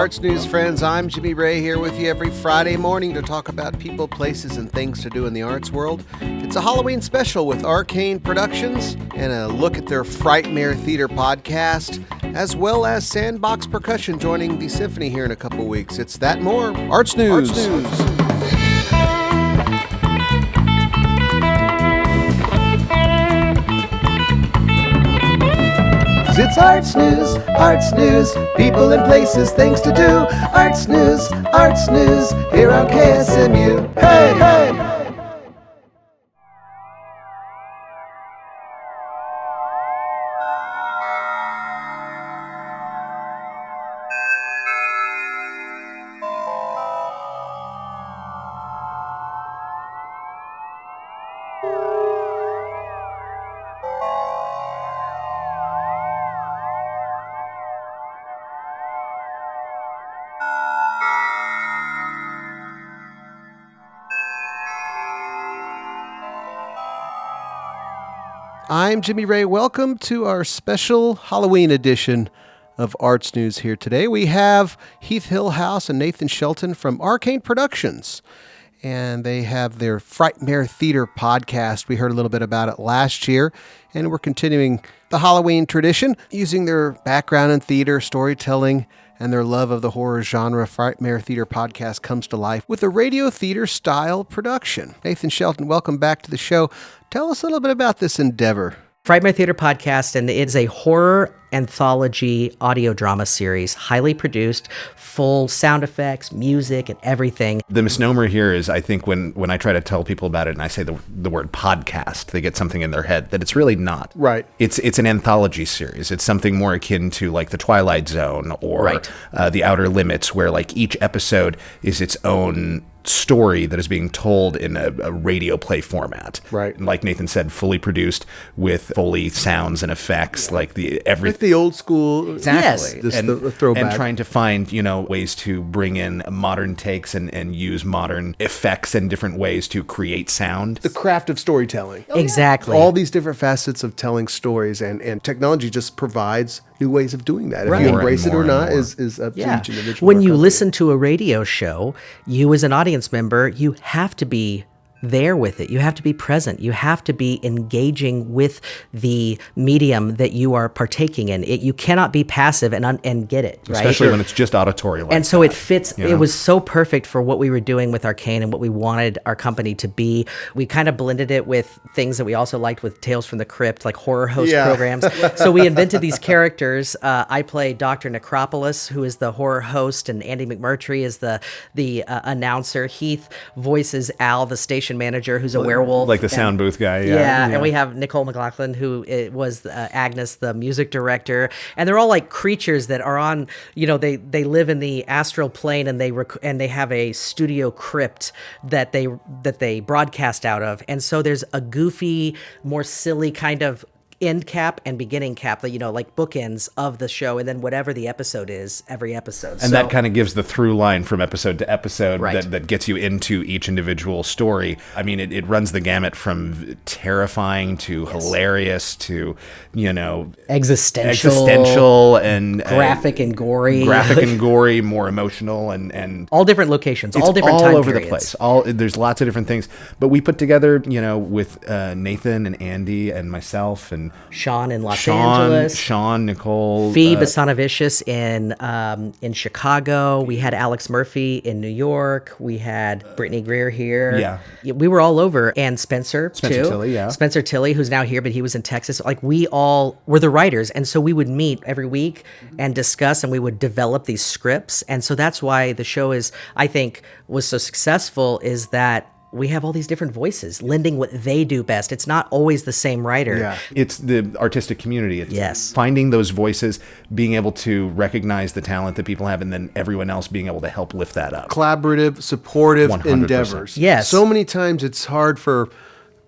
Arts News friends. I'm Jimmy Ray here with you every Friday morning to talk about people, places, and things to do in the arts world. It's a Halloween special with Arcane Productions and a look at their Frightmare Theater podcast, as well as Sandbox Percussion joining the symphony here in a couple weeks. It's that and more. Arts News. It's Arts News, people and places, things to do. Arts News, here on KSMU. Hey, hey! I'm Jimmy Ray. Welcome to our special Halloween edition of Arts News here today. We have Heath Hillhouse and Nathan Shelton from Arcane Productions, and they have their Frightmare Theater podcast. We heard a little bit about it last year, and we're continuing the Halloween tradition using their background in theater, storytelling, and their love of the horror genre. Frightmare Theater podcast comes to life with a radio theater style production. Nathan Shelton, welcome back to the show. Tell us a little bit about this endeavor. Frightmare Theater podcast, and it's a horror anthology audio drama series, highly produced, full sound effects, music, and everything. The misnomer here is, I think, when I try to tell people about it and I say the word podcast, they get something in their head that it's really not. Right. It's an anthology series. It's something more akin to like The Twilight Zone or The Outer Limits, where like each episode is its own story that is being told in a radio play format. Right. And like Nathan said, fully produced with Foley sounds and effects, like everything. The old school. Exactly. Yes. And the throwback. And trying to find, ways to bring in modern takes and use modern effects and different ways to create sound. The craft of storytelling. Exactly. All these different facets of telling stories, and technology just provides new ways of doing that. Right. If you embrace it or not is up to each individual. When you listen to a radio show, you as an audience member, you have to be there with it. You have to be present. You have to be engaging with the medium that you are partaking in. You cannot be passive and get it, right? Especially when it's just auditory like and so that, it fits. It was so perfect for what we were doing with Arcane and what we wanted our company to be. We kind of blended it with things that we also liked with Tales from the Crypt, like horror host programs. So we invented these characters. I play Dr. Necropolis, who is the horror host, and Andy McMurtry is the announcer. Heath voices Al, the station manager, who's a werewolf, like the sound booth guy. And we have Nicole McLaughlin, who was Agnes, the music director, and they're all like creatures that are on. They live in the astral plane, and they have a studio crypt that they broadcast out of, and so there's a goofy, more silly kind of end cap and beginning cap, that like bookends of the show, and then whatever the episode is, every episode. And that kind of gives the through line from episode to episode that gets you into each individual story. I mean, it runs the gamut from terrifying to hilarious to, existential and graphic and gory, more emotional and all different locations, all different all time over periods. the place. There's lots of different things, but we put together, with Nathan and Andy and myself and Sean in Los Angeles. Sean, Nicole. Fee Basanovicius in Chicago. We had Alex Murphy in New York. We had Brittany Greer here. Yeah. We were all over. And Spencer too. Tilley, yeah. Spencer Tilley, who's now here, but he was in Texas. Like, we all were the writers. And so we would meet every week and discuss, and we would develop these scripts. And so that's why the show was so successful, is that we have all these different voices lending what they do best. It's not always the same writer. Yeah. It's the artistic community. It's yes. finding those voices, being able to recognize the talent that people have, and then everyone else being able to help lift that up. Collaborative, supportive 100%. endeavors. Yes. So many times it's hard for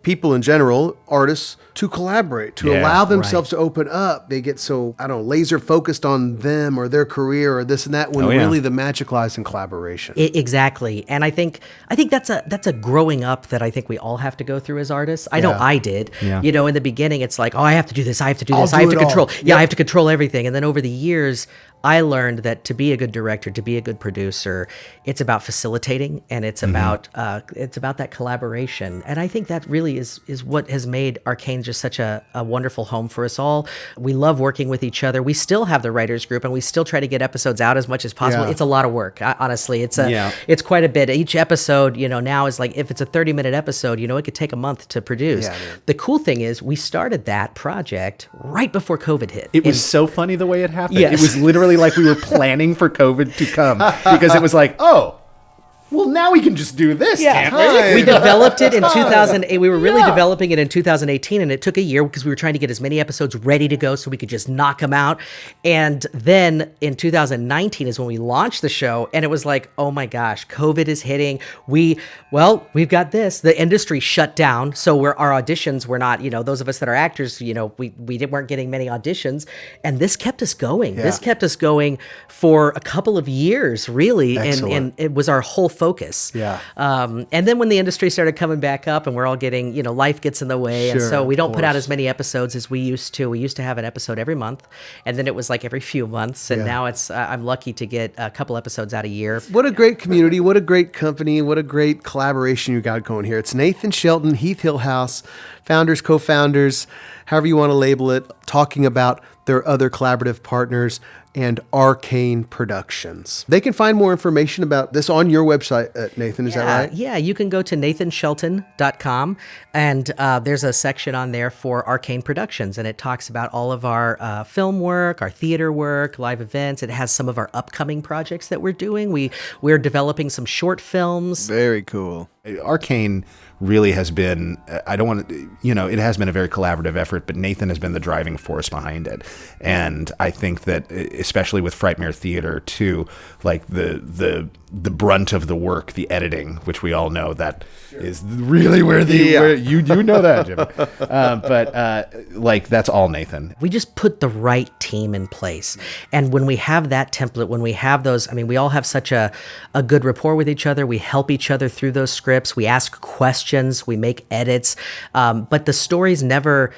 people in general, artists, to collaborate, to allow themselves to open up. They get so, laser focused on them or their career or this and that, when really the magic lies in collaboration. Exactly. And I think that's a growing up that I think we all have to go through as artists. I know I did. Yeah. In the beginning, it's like, I have to do this, I have to do this, I'll I have do to it control. all. Yeah, I have to control everything. And then over the years, I learned that to be a good director, to be a good producer, it's about facilitating, and it's about that collaboration. And I think that really is what has made Arcane just such a wonderful home for us all. We love working with each other. We still have the writers group, and we still try to get episodes out as much as possible. Yeah. It's a lot of work, honestly. It's quite a bit. Each episode, now is like, if it's a 30-minute episode, it could take a month to produce. Yeah, man. The cool thing is we started that project right before COVID hit. It was so funny the way it happened. Yes. It was literally like we were planning for COVID to come, because it was like, oh, well, now we can just do this, can't we? We developed it in 2008. We were really developing it in 2018, and it took a year because we were trying to get as many episodes ready to go so we could just knock them out. And then in 2019 is when we launched the show, and it was like, oh my gosh, COVID is hitting. We've got this. The industry shut down, so our auditions were not, those of us that are actors, we weren't getting many auditions, and this kept us going. Yeah. This kept us going for a couple of years, really, Excellent. and it was our whole focus. Yeah. And then when the industry started coming back up, and we're all getting, life gets in the way, and Sure, so we of don't put out course. as many episodes as we used to. We used to have an episode every month, and then it was like every few months, and Yeah. now it's I'm lucky to get a couple episodes out a year. What a great community. What a great company. What a great collaboration you got going here. It's Nathan Shelton, Heath Hill House, founders, co-founders, however you want to label it, talking about their other collaborative partners and Arcane Productions. They can find more information about this on your website, Nathan, is that right? Yeah, you can go to nathanshelton.com, and there's a section on there for Arcane Productions, and it talks about all of our film work, our theater work, live events. It has some of our upcoming projects that we're doing. We're developing some short films. Very cool. Arcane really has been, I don't want to, it has been a very collaborative effort, but Nathan has been the driving force behind it. And I think that, especially with Frightmare Theater too, like the brunt of the work, the editing, which we all know that is really where where you know that, Jim. But that's all Nathan. We just put the right team in place. And when we have that template, when we have those, we all have such a good rapport with each other. We help each other through those scripts. We ask questions. We make edits. But the stories never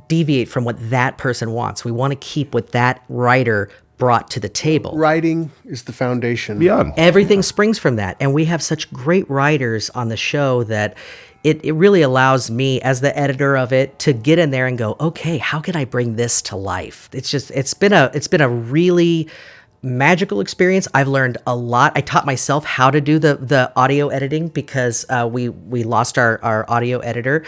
deviate from what that person wants. We want to keep what that writer brought to the table. Writing is the foundation. Beyond. Everything springs from that. And we have such great writers on the show that it really allows me, as the editor of it, to get in there and go, okay, how can I bring this to life? It's been a really magical experience. I've learned a lot. I taught myself how to do the audio editing because we lost our audio editor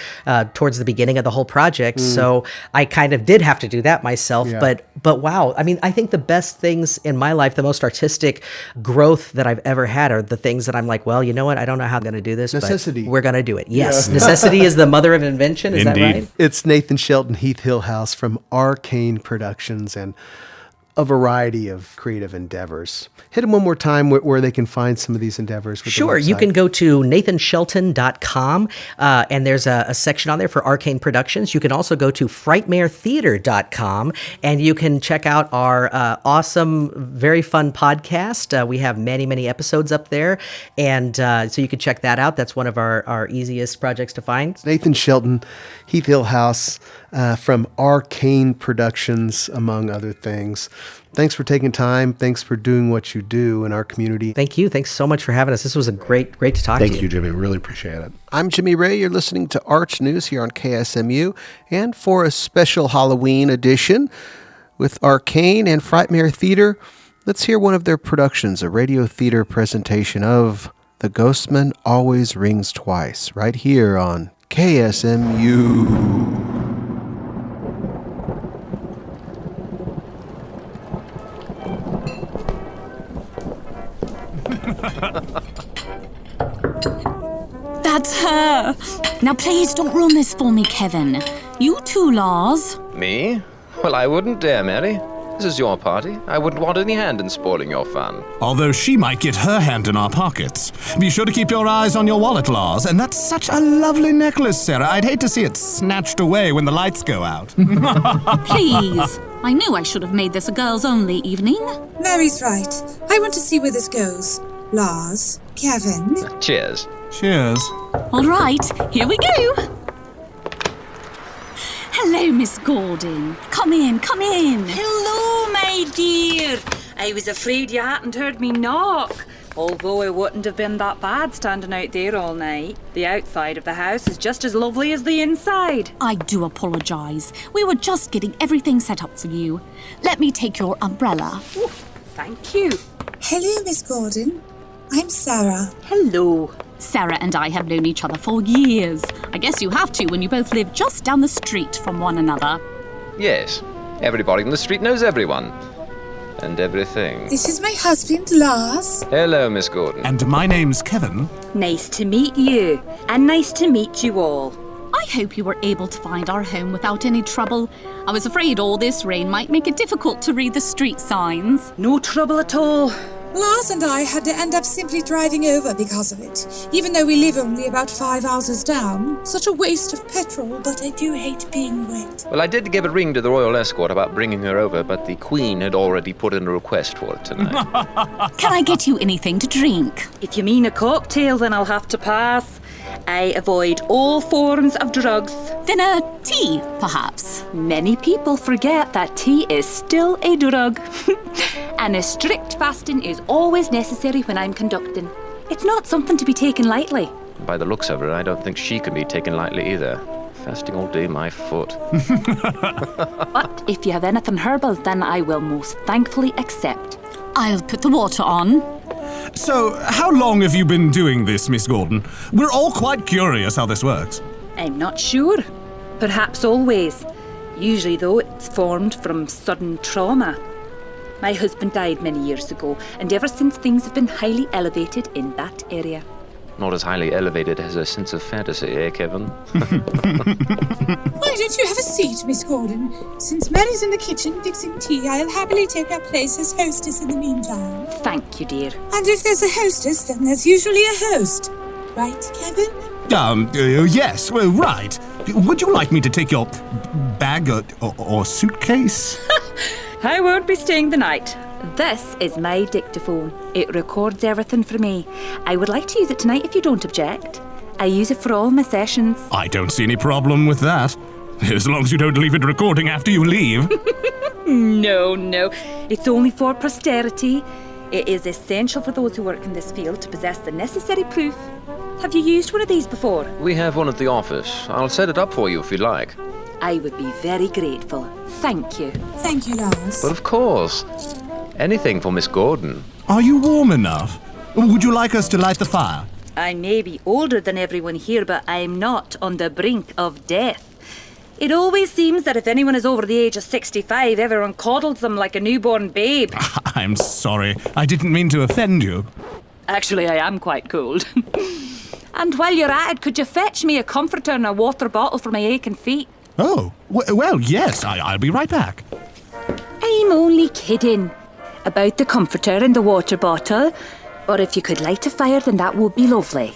towards the beginning of the whole project. So I kind of did have to do that myself. Yeah. But wow, I think the best things in my life, the most artistic growth that I've ever had are the things that I'm like, well, you know what? I don't know how I'm going to do this, Necessity. but we're going to do it. Yes. Necessity is the mother of invention. Is Indeed. that right? It's Nathan Shelton, Heath Hill House from Arcane Productions and a variety of creative endeavors. Hit them one more time where they can find some of these endeavors. With Sure. the You website. can go to nathanshelton.com, and there's a section on there for Arcane Productions. You can also go to frightmaretheater.com, and you can check out our awesome, very fun podcast. We have many, many episodes up there, and so you can check that out. That's one of our easiest projects to find. Nathan Shelton, Heath Hill House from Arcane Productions, among other things. Thanks for taking time. Thanks for doing what you do in our community. Thank you. Thanks so much for having us. This was great to talk to you. Thank you, Jimmy. Really appreciate it. I'm Jimmy Ray. You're listening to Arts News here on KSMU. And for a special Halloween edition with Arcane and Frightmare Theater, let's hear one of their productions, a radio theater presentation of The Ghostman Always Rings Twice, right here on KSMU. That's her. Now please don't ruin this for me, Kevin. You too, Lars. Me? Well, I wouldn't dare, Mary. This is your party. I wouldn't want any hand in spoiling your fun. Although she might get her hand in our pockets. Be sure to keep your eyes on your wallet, Lars. And that's such a lovely necklace, Sarah. I'd hate to see it snatched away when the lights go out. Please. I knew I should have made this a girls-only evening. Mary's right. I want to see where this goes. Lars, Kevin. Cheers. Cheers. All right, here we go. Hello, Miss Gordon. Come in, come in. Hello, my dear. I was afraid you hadn't heard me knock. Although it wouldn't have been that bad standing out there all night. The outside of the house is just as lovely as the inside. I do apologise. We were just getting everything set up for you. Let me take your umbrella. Ooh, thank you. Hello, Miss Gordon. I'm Sarah. Hello. Sarah and I have known each other for years. I guess you have to when you both live just down the street from one another. Yes, everybody on the street knows everyone. And everything. This is my husband, Lars. Hello, Miss Gordon. And my name's Kevin. Nice to meet you. And nice to meet you all. I hope you were able to find our home without any trouble. I was afraid all this rain might make it difficult to read the street signs. No trouble at all. Lars and I had to end up simply driving over because of it, even though we live only about 5 houses down. Such a waste of petrol, but I do hate being wet. Well, I did give a ring to the Royal Escort about bringing her over, but the Queen had already put in a request for it tonight. Can I get you anything to drink? If you mean a cocktail, then I'll have to pass. I avoid all forms of drugs. Then a tea, perhaps? Many people forget that tea is still a drug. And a strict fasting is always necessary when I'm conducting. It's not something to be taken lightly. By the looks of her, I don't think she can be taken lightly either. Fasting all day, my foot. But if you have anything herbal, then I will most thankfully accept. I'll put the water on. So, how long have you been doing this, Miss Gordon? We're all quite curious how this works. I'm not sure. Perhaps always. Usually, though, it's formed from sudden trauma. My husband died many years ago, and ever since things have been highly elevated in that area. Not as highly elevated as a sense of fantasy, eh, Kevin? Why don't you have a seat, Miss Gordon? Since Mary's in the kitchen fixing tea, I'll happily take her place as hostess in the meantime. Thank you, dear. And if there's a hostess, then there's usually a host. Right, Kevin? Yes, well, right. Would you like me to take your bag or suitcase? I won't be staying the night. This is my dictaphone. It records everything for me. I would like to use it tonight if you don't object. I use it for all my sessions. I don't see any problem with that. As long as you don't leave it recording after you leave. No. It's only for posterity. It is essential for those who work in this field to possess the necessary proof. Have you used one of these before? We have one at the office. I'll set it up for you if you'd like. I would be very grateful. Thank you. Thank you, Lars. But of course. Anything for Miss Gordon. Are you warm enough? Would you like us to light the fire? I may be older than everyone here, but I'm not on the brink of death. It always seems that if anyone is over the age of 65, everyone coddles them like a newborn babe. I'm sorry. I didn't mean to offend you. Actually, I am quite cold. And while you're at it, could you fetch me a comforter and a water bottle for my aching feet? Oh, well, yes, I'll be right back. I'm only kidding. About the comforter and the water bottle. Or if you could light a fire, then that would be lovely.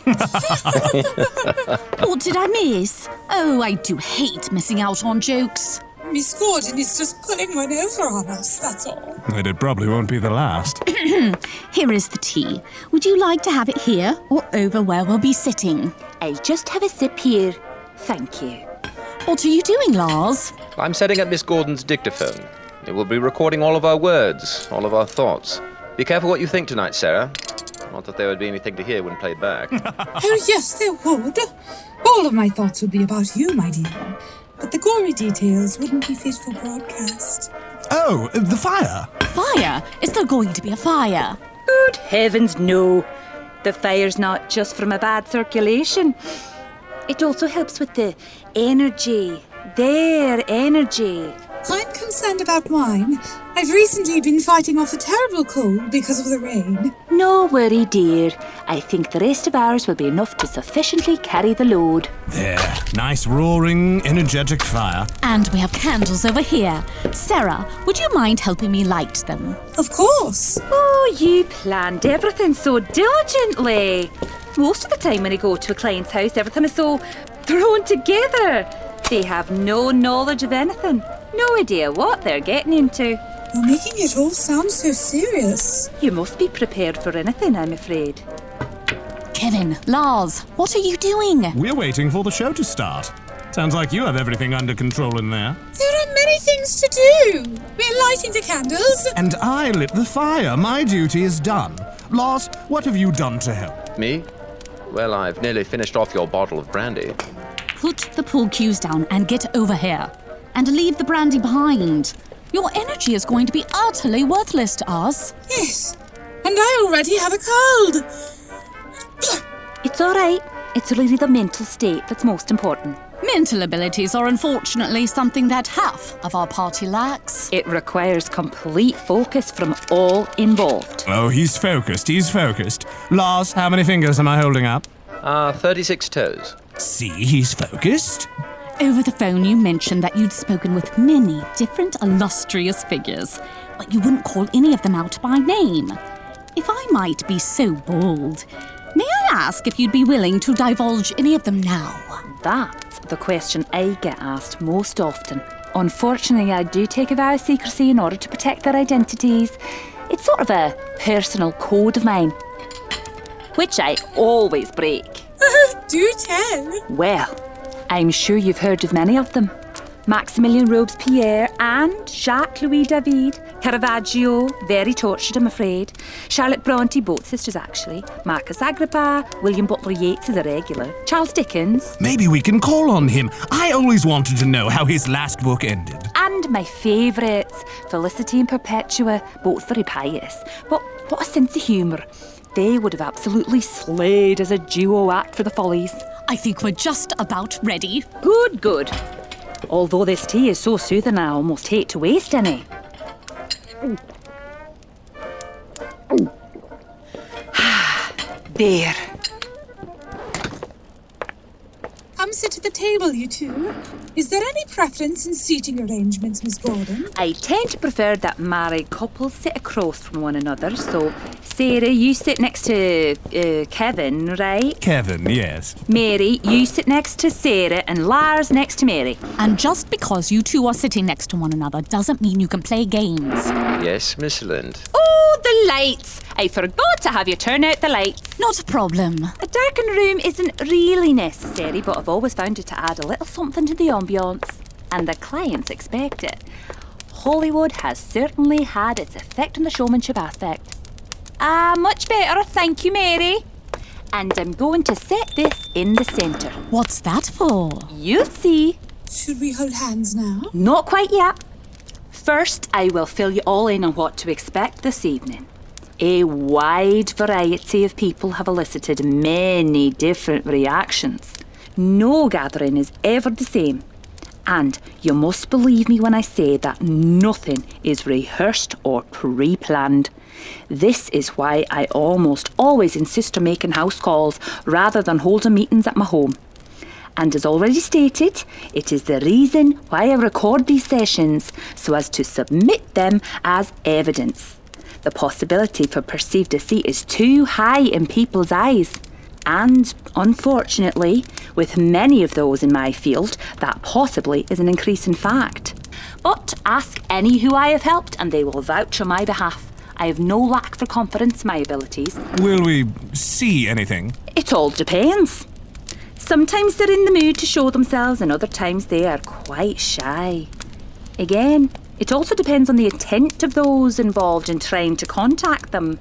What did I miss? Oh, I do hate missing out on jokes. Miss Gordon is just pulling one over on us, that's all. And it probably won't be the last. Here is the tea. Would you like to have it here or over where we'll be sitting? I'll just have a sip here. Thank you. What are you doing, Lars? I'm setting up Miss Gordon's dictaphone. It will be recording all of our words, all of our thoughts. Be careful what you think tonight, Sarah. Not that there would be anything to hear when played back. Oh, yes, there would. All of my thoughts would be about you, my dear. But the gory details wouldn't be fit for broadcast. Oh, the fire. Fire? Is there going to be a fire? Good heavens, no. The fire's not just from a bad circulation. It also helps with the energy. Their energy. I'm concerned about mine. I've recently been fighting off a terrible cold because of the rain. No worry, dear. I think the rest of ours will be enough to sufficiently carry the load. There. Nice, roaring, energetic fire. And we have candles over here. Sarah, would you mind helping me light them? Of course. Oh, you planned everything so diligently. Most of the time when I go to a client's house, everything is so thrown together. They have no knowledge of anything. No idea what they're getting into. You're making it all sound so serious. You must be prepared for anything, I'm afraid. Kevin, Lars, what are you doing? We're waiting for the show to start. Sounds like you have everything under control in there. There are many things to do. We're lighting the candles. And I lit the fire. My duty is done. Lars, what have you done to help? Me? Well, I've nearly finished off your bottle of brandy. Put the pool cues down and get over here. And leave the brandy behind. Your energy is going to be utterly worthless to us. Yes, and I already have a cold. It's all right. It's really the mental state that's most important. Mental abilities are unfortunately something that half of our party lacks. It requires complete focus from all involved. Oh, he's focused. Lars, how many fingers am I holding up? 36 toes. See, he's focused. Over the phone, you mentioned that you'd spoken with many different illustrious figures, but you wouldn't call any of them out by name. If I might be so bold, may I ask if you'd be willing to divulge any of them now? That's the question I get asked most often. Unfortunately, I do take a vow of secrecy in order to protect their identities. It's sort of a personal code of mine, which I always break. Do tell. Well, I'm sure you've heard of many of them. Maximilian Robespierre and Jacques-Louis David, Caravaggio, very tortured I'm afraid, Charlotte Bronte, both sisters actually, Marcus Agrippa, William Butler Yeats is a regular, Charles Dickens. Maybe we can call on him. I always wanted to know how his last book ended. And my favourites, Felicity and Perpetua, both very pious. But what a sense of humour. They would have absolutely slayed as a duo act for the Follies. I think we're just about ready. Good. Although this tea is so soothing, I almost hate to waste any. There. Come sit at the table, you two. Is there any preference in seating arrangements, Miss Gordon? I tend to prefer that married couples sit across from one another, so Sarah, you sit next to Kevin, right? Kevin, yes. Mary, you sit next to Sarah, and Lars next to Mary. And just because you two are sitting next to one another doesn't mean you can play games. Yes, Miss Lind. Oh, the lights! I forgot to have you turn out the lights. Not a problem. A darkened room isn't really necessary, but I've always found it to add a little something to the ambience. And the clients expect it. Hollywood has certainly had its effect on the showmanship aspect. Much better, thank you, Mary. And I'm going to set this in the centre. What's that for? You'll see. Should we hold hands now? Not quite yet. First, I will fill you all in on what to expect this evening. A wide variety of people have elicited many different reactions. No gathering is ever the same. And you must believe me when I say that nothing is rehearsed or pre-planned. This is why I almost always insist on making house calls rather than holding meetings at my home. And as already stated, it is the reason why I record these sessions so as to submit them as evidence. The possibility for perceived deceit is too high in people's eyes. And, unfortunately, with many of those in my field, that possibly is an increasing fact. But ask any who I have helped and they will vouch on my behalf. I have no lack for confidence in my abilities. Will we see anything? It all depends. Sometimes they're in the mood to show themselves and other times they are quite shy. Again, it also depends on the intent of those involved in trying to contact them.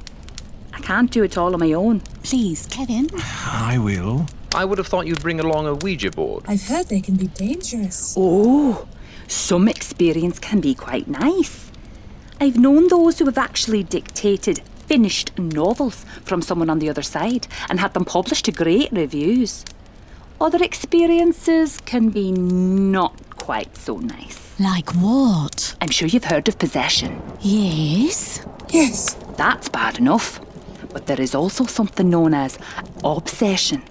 I can't do it all on my own. Please, Kevin. I will. I would have thought you'd bring along a Ouija board. I've heard they can be dangerous. Oh, some experience can be quite nice. I've known those who have actually dictated finished novels from someone on the other side and had them published to great reviews. Other experiences can be not quite so nice. Like what? I'm sure you've heard of possession. Yes? Yes. That's bad enough. But there is also something known as obsession.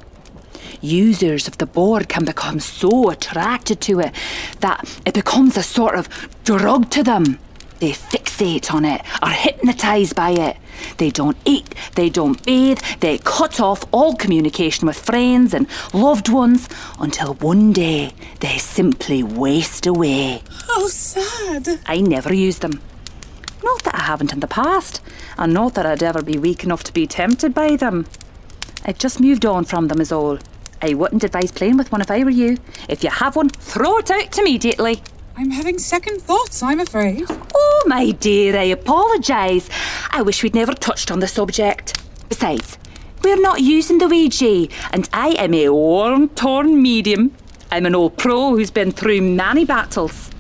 Users of the board can become so attracted to it that it becomes a sort of drug to them. They fixate on it, are hypnotised by it. They don't eat, they don't bathe, they cut off all communication with friends and loved ones until one day they simply waste away. How sad. I never use them. Not that I haven't in the past, and not that I'd ever be weak enough to be tempted by them. I've just moved on from them is all. I wouldn't advise playing with one if I were you. If you have one, throw it out immediately. I'm having second thoughts, I'm afraid. Oh, my dear, I apologise. I wish we'd never touched on the subject. Besides, we're not using the Ouija, and I am a worm-torn medium. I'm an old pro who's been through many battles.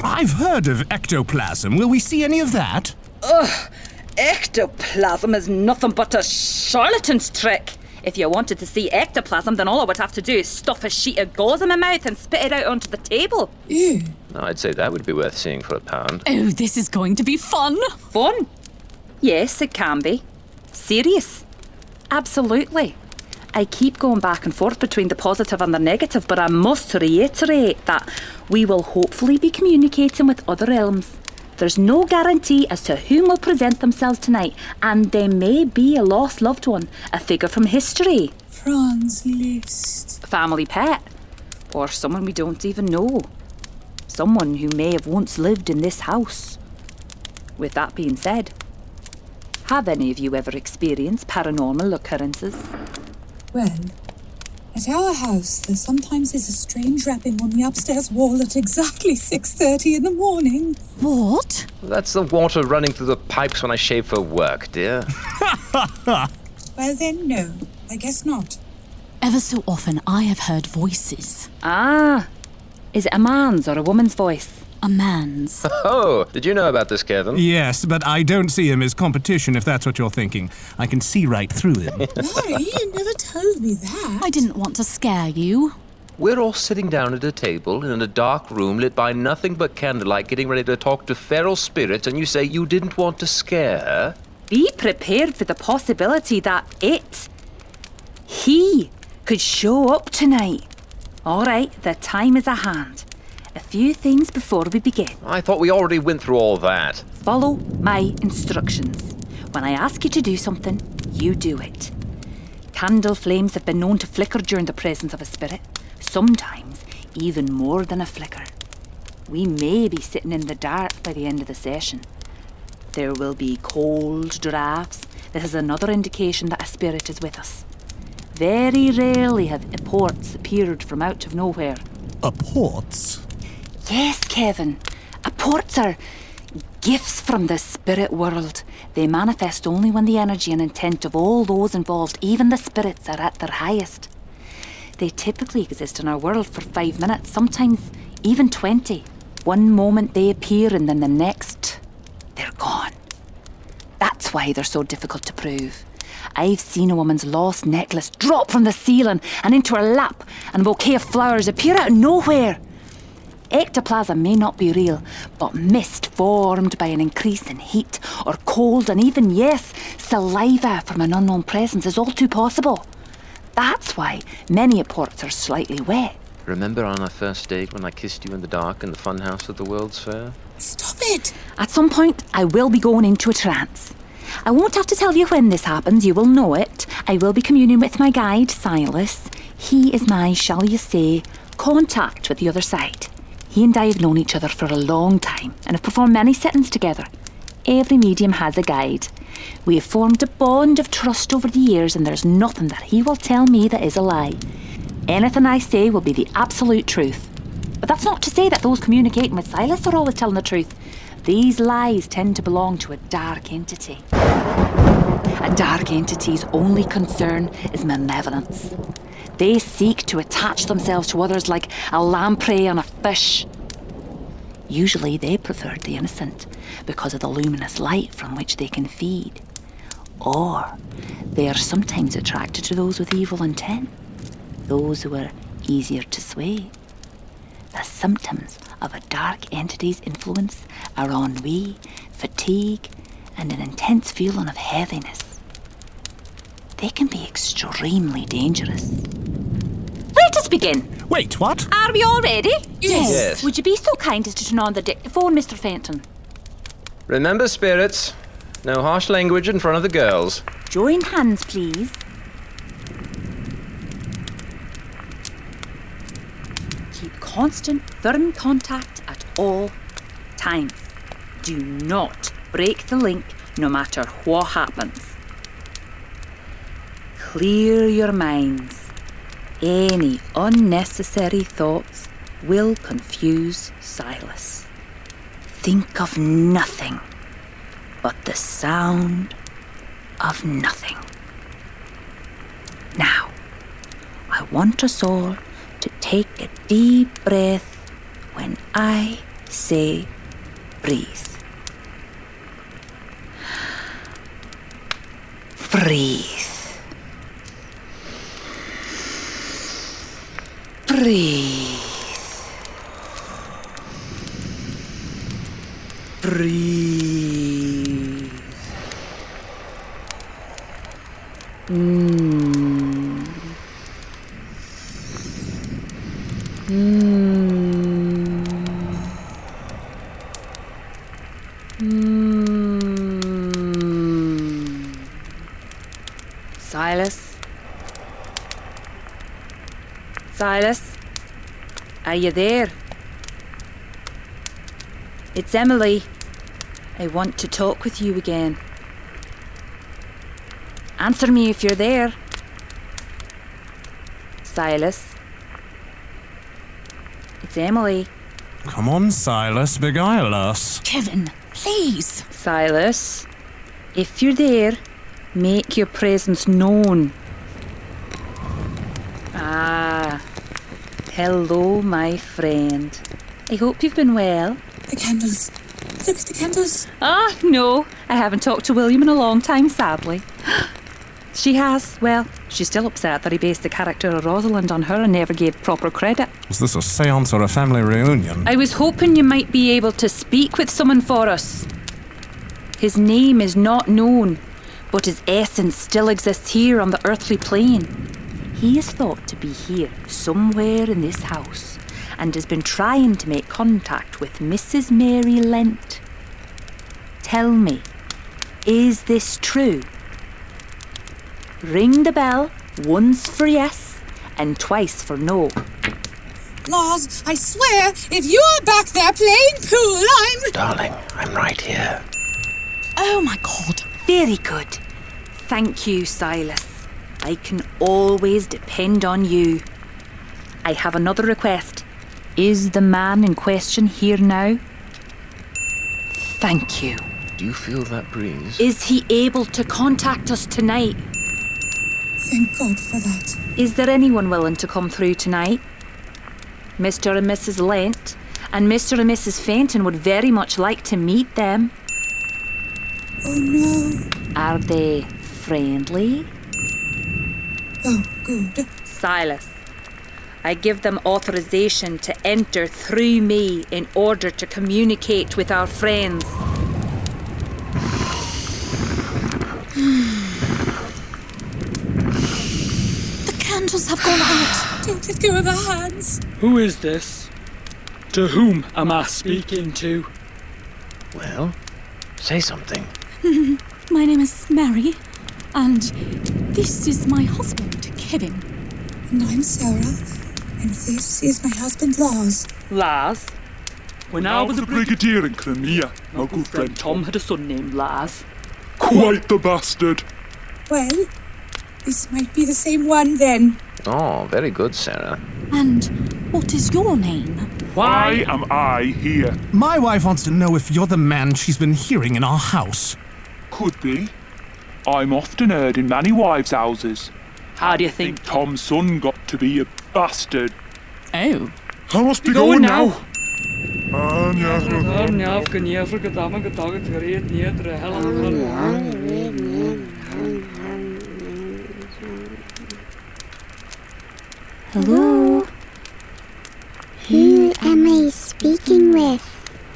I've heard of ectoplasm. Will we see any of that? Ugh, ectoplasm is nothing but a charlatan's trick. If you wanted to see ectoplasm, then all I would have to do is stuff a sheet of gauze in my mouth and spit it out onto the table. Ew. I'd say that would be worth seeing for £1. Oh, this is going to be fun. Fun? Yes, it can be. Serious? Absolutely. I keep going back and forth between the positive and the negative, but I must reiterate that we will hopefully be communicating with other realms. There's no guarantee as to whom will present themselves tonight, and they may be a lost loved one, a figure from history, Franz Liszt. family pet, or someone we don't even know. Someone who may have once lived in this house. With that being said, have any of you ever experienced paranormal occurrences? Well, at our house, there sometimes is a strange rapping on the upstairs wall at exactly 6:30 in the morning. What? That's the water running through the pipes when I shave for work, dear. Well then, no, I guess not. Ever so often I have heard voices. Ah, is it a man's or a woman's voice? A man's. Oh, did you know about this, Kevin? Yes, but I don't see him as competition, if that's what you're thinking. I can see right through him. Larry, you never told me that. I didn't want to scare you. We're all sitting down at a table in a dark room lit by nothing but candlelight, getting ready to talk to feral spirits, and you say you didn't want to scare her? Be prepared for the possibility that he could show up tonight. All right, the time is at hand. A few things before we begin. I thought we already went through all that. Follow my instructions. When I ask you to do something, you do it. Candle flames have been known to flicker during the presence of a spirit, sometimes even more than a flicker. We may be sitting in the dark by the end of the session. There will be cold drafts. This is another indication that a spirit is with us. Very rarely have apports appeared from out of nowhere. Apports? Yes, Kevin. Apports are gifts from the spirit world. They manifest only when the energy and intent of all those involved, even the spirits, are at their highest. They typically exist in our world for 5 minutes, sometimes even 20. One moment they appear and then the next, they're gone. That's why they're so difficult to prove. I've seen a woman's lost necklace drop from the ceiling and into her lap, and a bouquet of flowers appear out of nowhere. Ectoplasm may not be real, but mist formed by an increase in heat or cold and even, yes, saliva from an unknown presence is all too possible. That's why many apports are slightly wet. Remember on our first date when I kissed you in the dark in the funhouse at the World's Fair? Stop it! At some point, I will be going into a trance. I won't have to tell you when this happens, you will know it. I will be communing with my guide, Silas. He is my, shall you say, contact with the other side. He and I have known each other for a long time and have performed many sittings together. Every medium has a guide. We have formed a bond of trust over the years, and there's nothing that he will tell me that is a lie. Anything I say will be the absolute truth. But that's not to say that those communicating with Silas are always telling the truth. These lies tend to belong to a dark entity. A dark entity's only concern is malevolence. They seek to attach themselves to others like a lamprey on a fish. Usually they prefer the innocent because of the luminous light from which they can feed. Or they are sometimes attracted to those with evil intent, those who are easier to sway. The symptoms of a dark entity's influence are ennui, fatigue, and an intense feeling of heaviness. They can be extremely dangerous. Let us begin. Wait, what? Are we all ready? Yes. Would you be so kind as to turn on the dictaphone, Mr. Fenton? Remember, spirits, no harsh language in front of the girls. Join hands, please. Keep constant, firm contact at all times. Do not break the link, no matter what happens. Clear your minds. Any unnecessary thoughts will confuse Silas. Think of nothing but the sound of nothing. Now, I want us all to take a deep breath when I say breathe. Breathe. Breathe. Breathe. Silas? Silas? Are you there? It's Emily. I want to talk with you again. Answer me if you're there. Silas? It's Emily. Come on, Silas, beguile us. Kevin, please. Silas, if you're there, make your presence known. Ah, hello, my friend. I hope you've been well. The candles. Look at the candles. Ah, no, I haven't talked to William in a long time, sadly. She has. Well, she's still upset that he based the character of Rosalind on her and never gave proper credit. Was this a seance or a family reunion? I was hoping you might be able to speak with someone for us. His name is not known, but his essence still exists here on the earthly plane. He is thought to be here, somewhere in this house, and has been trying to make contact with Mrs. Mary Lent. Tell me, is this true? Ring the bell, once for yes, and twice for no. Lars, I swear, if you are back there playing pool, I'm... Darling, I'm right here. Oh my God. Very good. Thank you, Silas. I can always depend on you. I have another request. Is the man in question here now? Thank you. Do you feel that breeze? Is he able to contact us tonight? Thank God for that. Is there anyone willing to come through tonight? Mr. and Mrs. Lent and Mr. and Mrs. Fenton would very much like to meet them. Oh no. Are they friendly? Oh, good. Silas, I give them authorization to enter through me in order to communicate with our friends. The candles have gone out. Don't let go of our hands. Who is this? To whom am I speaking to? Well, say something. My name is Mary, and this is my husband, Kevin. And I'm Sarah, and this is my husband, Lars. Lars? When I was a brigadier in Crimea, my good friend Tom had a son named Lars. Quite the bastard. Well, this might be the same one then. Oh, very good, Sarah. And what is your name? Why am I here? My wife wants to know if you're the man she's been hearing in our house. Could be. I'm often heard in many wives' houses. How do you think Tom's son got to be a bastard? Oh. I must be going now. Hello? Who am I speaking with?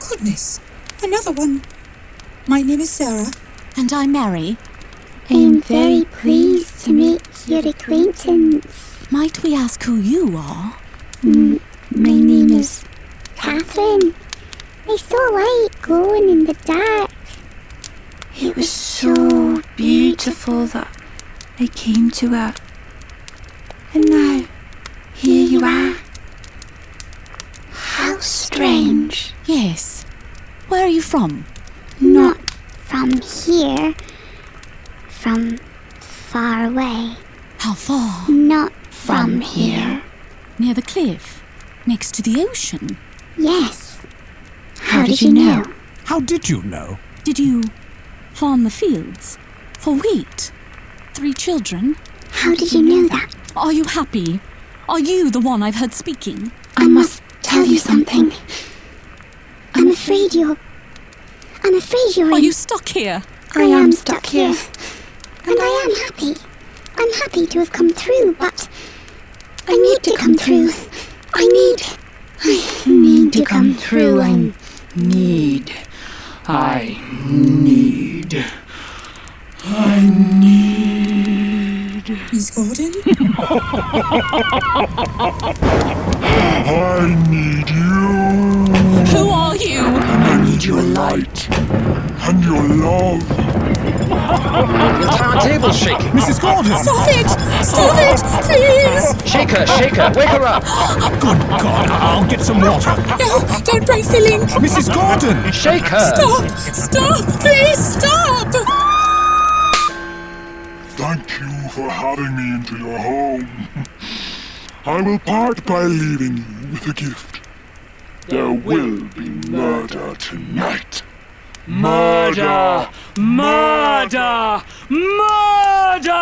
Goodness, another one. My name is Sarah. And I'm Mary. I'm very pleased to make your acquaintance. Might we ask who you are? My name is Catherine. I saw light glowing in the dark. It was so beautiful that I came to it. And now, here you are. How strange. Yes. Where are you from? Not from here. From far away. How far? Not from here. Near the cliff? Next to the ocean? Yes. How did you know? How did you know? Did you farm the fields? For wheat? 3 children? How did you know that? Are you happy? Are you the one I've heard speaking? I must tell you something. I'm afraid you're Are you stuck here? I am stuck here. And I am happy. I'm happy to have come through, but I need to come through. I need to come through. I need. Miss Gordon? I need you. Who are you? I need your light and your love. The entire table's shaking. Mrs. Gordon! Stop it! Stop it! Please! Shake her, wake her up. Good God, I'll get some water. No, don't break the link! Mrs. Gordon! Shake her. Stop! Stop! Please stop! Thank you for having me into your home. I will part by leaving you with a gift. There will be murder tonight. Murder! Murder! Murder!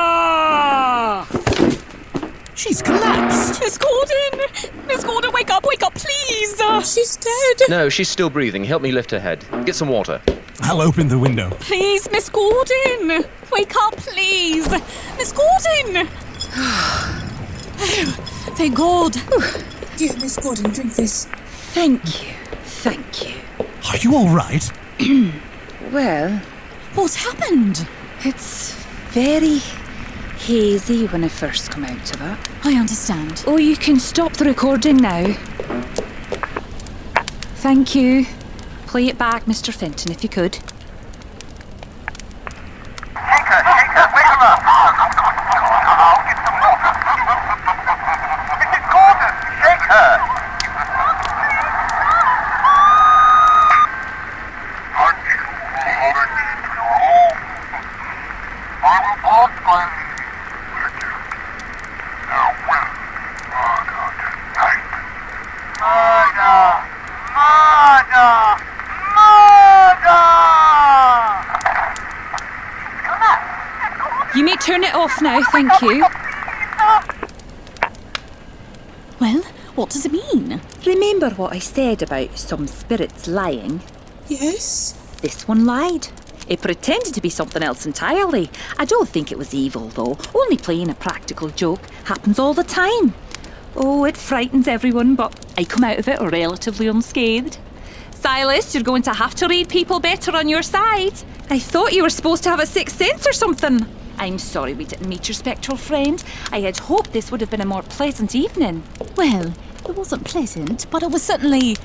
She's collapsed. Miss Gordon! Miss Gordon, wake up, please! She's dead! No, she's still breathing. Help me lift her head. Get some water. I'll open the window. Please, Miss Gordon! Wake up, please! Miss Gordon! Oh, thank God. Here, Miss Gordon, drink this. Thank you. Are you all right? Well, What happened? it's very hazy when I first come out of it. I understand. Oh, you can stop the recording now. Thank you. Play it back, Mr. Fenton, if you could. Shake her, wake her up! I'll get some water. Mrs. Gordon, shake her! Thank you for having me into your home. I will part by leaving with a gift. There will be murder tonight. Murder! You may turn it off now, thank you. Well, what does it mean? Remember what I said about some spirits lying? Yes? This one lied. It pretended to be something else entirely. I don't think it was evil, though. Only playing a practical joke. Happens all the time. Oh, it frightens everyone, but I come out of it relatively unscathed. Silas, you're going to have to read people better on your side. I thought you were supposed to have a sixth sense or something. I'm sorry we didn't meet your spectral friend. I had hoped this would have been a more pleasant evening. Well, it wasn't pleasant, but it was certainly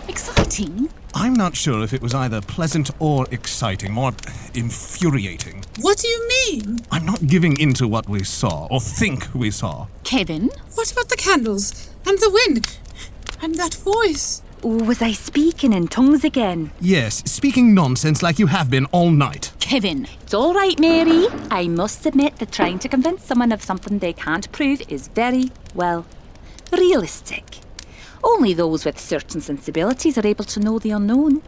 exciting. I'm not sure if it was either pleasant or exciting, more infuriating. What do you mean? I'm not giving in to what we saw, or think we saw. Kevin? What about the candles? And the wind? And that voice? Oh, was I speaking in tongues again? Yes, speaking nonsense like you have been all night. Kevin. It's all right, Mary. I must admit that trying to convince someone of something they can't prove is very, well, realistic. Only those with certain sensibilities are able to know the unknown.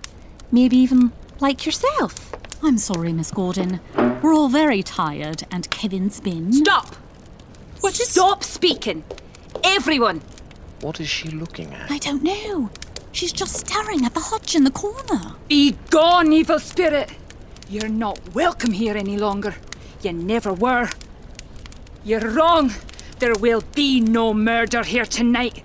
Maybe even like yourself. I'm sorry, Miss Gordon. We're all very tired, and Kevin's been... Stop! What is... Stop speaking! Everyone! What is she looking at? I don't know. She's just staring at the hutch in the corner. Be gone, evil spirit! You're not welcome here any longer. You never were. You're wrong. There will be no murder here tonight.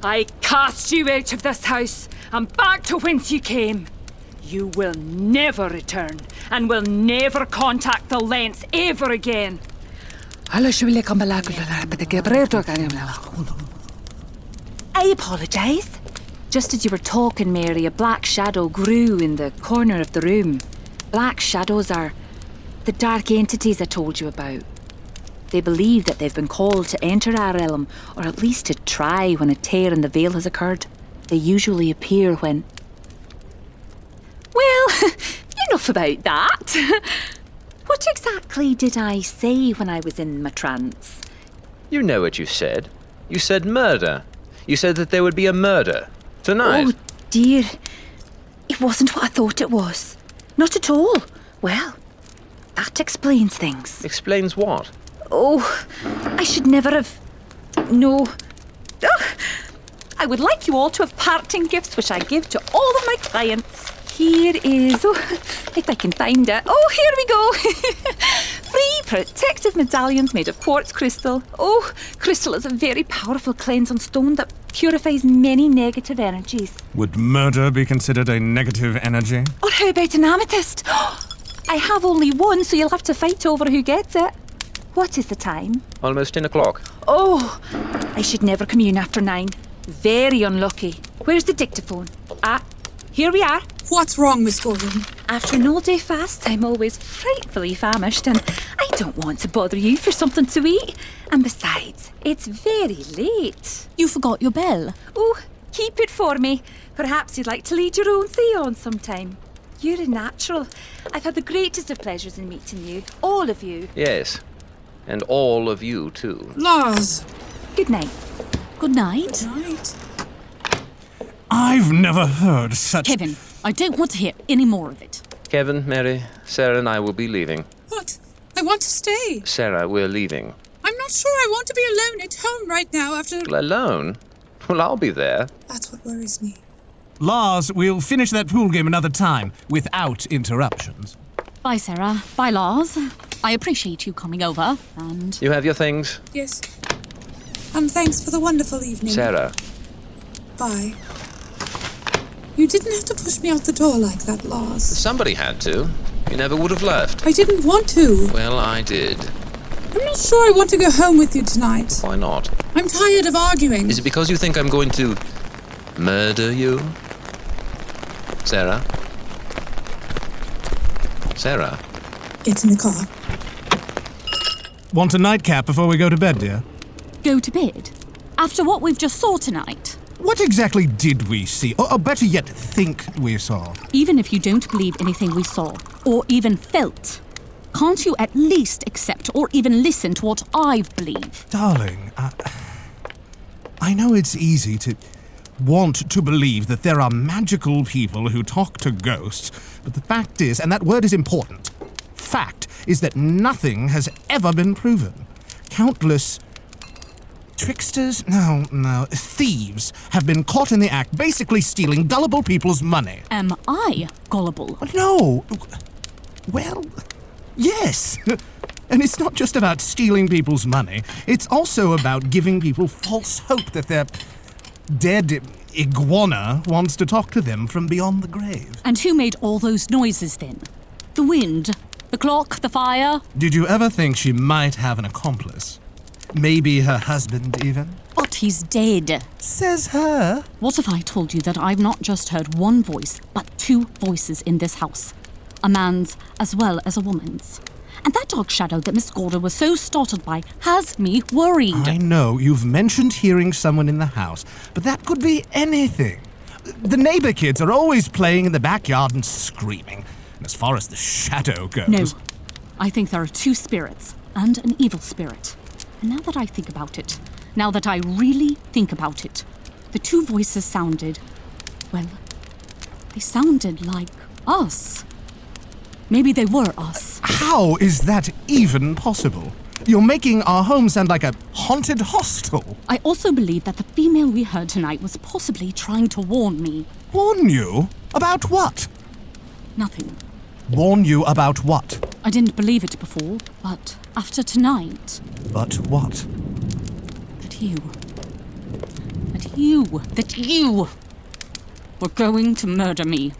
I cast you out of this house and back to whence you came. You will never return and will never contact the Lents ever again. I apologise. Just as you were talking, Mary, a black shadow grew in the corner of the room. Black shadows are the dark entities I told you about. They believe that they've been called to enter our realm, or at least to try when a tear in the veil has occurred. They usually appear when... Well, enough about that. What exactly did I say when I was in my trance? You know what you said. You said murder. You said that there would be a murder. Tonight. Oh, dear. It wasn't what I thought it was. Not at all. Well, that explains things. Explains what? Oh, I should never have... No. Oh, I would like you all to have parting gifts which I give to all of my clients. Here is... Oh, if I can find it. Oh, here we go. 3 protective medallions made of quartz crystal. Oh, crystal is a very powerful cleansing stone that purifies many negative energies. Would murder be considered a negative energy? Or how about an amethyst? I have only one, so you'll have to fight over who gets it. What is the time? Almost 10 o'clock. Oh, I should never commune after 9. Very unlucky. Where's the dictaphone? Ah, here we are. What's wrong, Miss Gordon? After an all-day fast, I'm always frightfully famished, and I don't want to bother you for something to eat. And besides, it's very late. You forgot your bell. Oh, keep it for me. Perhaps you'd like to lead your own seance sometime. You're a natural. I've had the greatest of pleasures in meeting you, all of you. Yes. And all of you, too. Lars. Good night. Good night. Good night. I've never heard such... Kevin, I don't want to hear any more of it. Kevin, Mary, Sarah and I will be leaving. What? I want to stay. Sarah, we're leaving. I'm not sure I want to be alone at home right now after... Alone? Well, I'll be there. That's what worries me. Lars, we'll finish that pool game another time, without interruptions. Bye, Sarah. Bye, Lars. I appreciate you coming over, and... You have your things? Yes. And thanks for the wonderful evening. Sarah. Bye. You didn't have to push me out the door like that, Lars. Somebody had to. You never would have left. I didn't want to. Well, I did. I'm not sure I want to go home with you tonight. Why not? I'm tired of arguing. Is it because you think I'm going to murder you? Sarah? Sarah? Get in the car. Want a nightcap before we go to bed, dear? Go to bed? After what we've just saw tonight? What exactly did we see? Or better yet, think we saw? Even if you don't believe anything we saw, or even felt, can't you at least accept or even listen to what I believe? Darling, I know it's easy to want to believe that there are magical people who talk to ghosts, but the fact is, and that word is important, fact is that nothing has ever been proven. Countless tricksters, thieves have been caught in the act, basically stealing gullible people's money. Am I gullible? No. Well, yes. And it's not just about stealing people's money. It's also about giving people false hope that their dead iguana wants to talk to them from beyond the grave. And who made all those noises then? The wind? The clock? The fire? Did you ever think she might have an accomplice? Maybe her husband, even? But he's dead. Says her. What if I told you that I've not just heard one voice, but 2 voices in this house? A man's as well as a woman's. And that dark shadow that Miss Gordon was so startled by has me worried. I know, you've mentioned hearing someone in the house, but that could be anything. The neighbor kids are always playing in the backyard and screaming. And as far as the shadow goes... No, I think there are 2 spirits and an evil spirit. And now that I think about it, now that I really think about it, the 2 voices sounded, well, they sounded like us. Maybe they were us. How is that even possible? You're making our home sound like a haunted hostel. I also believe that the female we heard tonight was possibly trying to warn me. Warn you? About what? Nothing. Warn you about what? I didn't believe it before, but after tonight... But what? That you were going to murder me.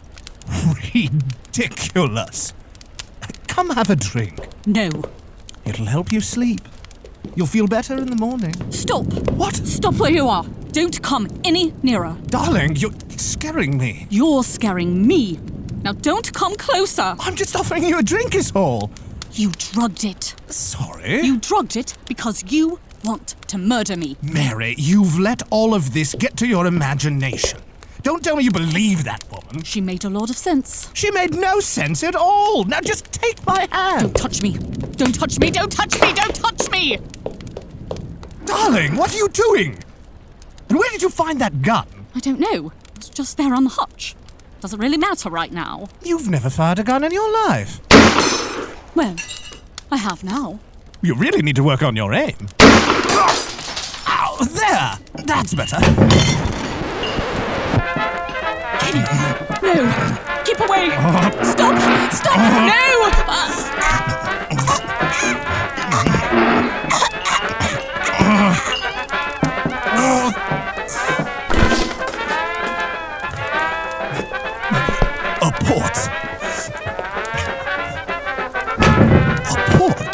Ridiculous. Come have a drink. No. It'll help you sleep. You'll feel better in the morning. Stop. What? Stop where you are. Don't come any nearer. Darling, you're scaring me. You're scaring me. Now don't come closer. I'm just offering you a drink is all. You drugged it. Sorry? You drugged it because you want to murder me. Mary, you've let all of this get to your imagination. Don't tell me you believe that woman. She made a lot of sense. She made no sense at all. Now just take my hand. Don't touch me. Don't touch me. Don't touch me. Don't touch me. Darling, what are you doing? And where did you find that gun? I don't know. It's just there on the hutch. Doesn't really matter right now. You've never fired a gun in your life. Well, I have now. You really need to work on your aim. Ow, there! That's better. No! Keep away! Stop! Stop! No! A port. A port?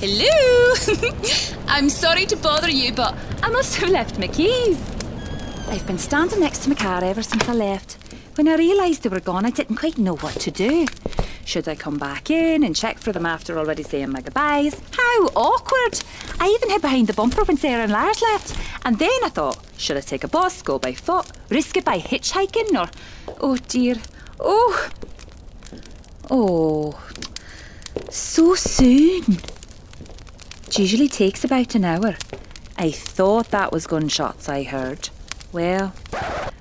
Hello! I'm sorry to bother you, but I must have left my keys. I've been standing next to my car ever since I left. When I realised they were gone, I didn't quite know what to do. Should I come back in and check for them after already saying my goodbyes? How awkward! I even hid behind the bumper when Sarah and Lars left. And then I thought, should I take a bus, go by foot, risk it by hitchhiking, or... Oh dear. Oh. So soon. It usually takes about an hour. I thought that was gunshots I heard. Well,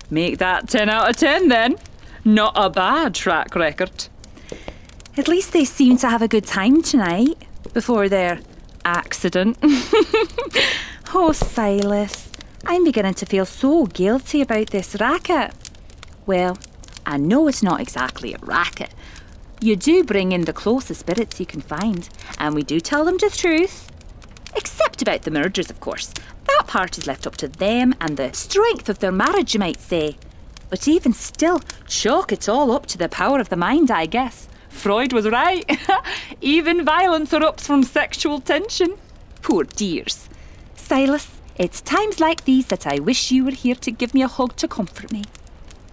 make that 10 out of 10 then. Not a bad track record. At least they seem to have a good time tonight, before their accident. Oh, Silas, I'm beginning to feel so guilty about this racket. Well, I know it's not exactly a racket. You do bring in the closest spirits you can find, and we do tell them the truth. Except about the murders, of course. That part is left up to them and the strength of their marriage, you might say. But even still, chalk it all up to the power of the mind, I guess. Freud was right. Even violence erupts from sexual tension. Poor dears. Silas, it's times like these that I wish you were here to give me a hug to comfort me.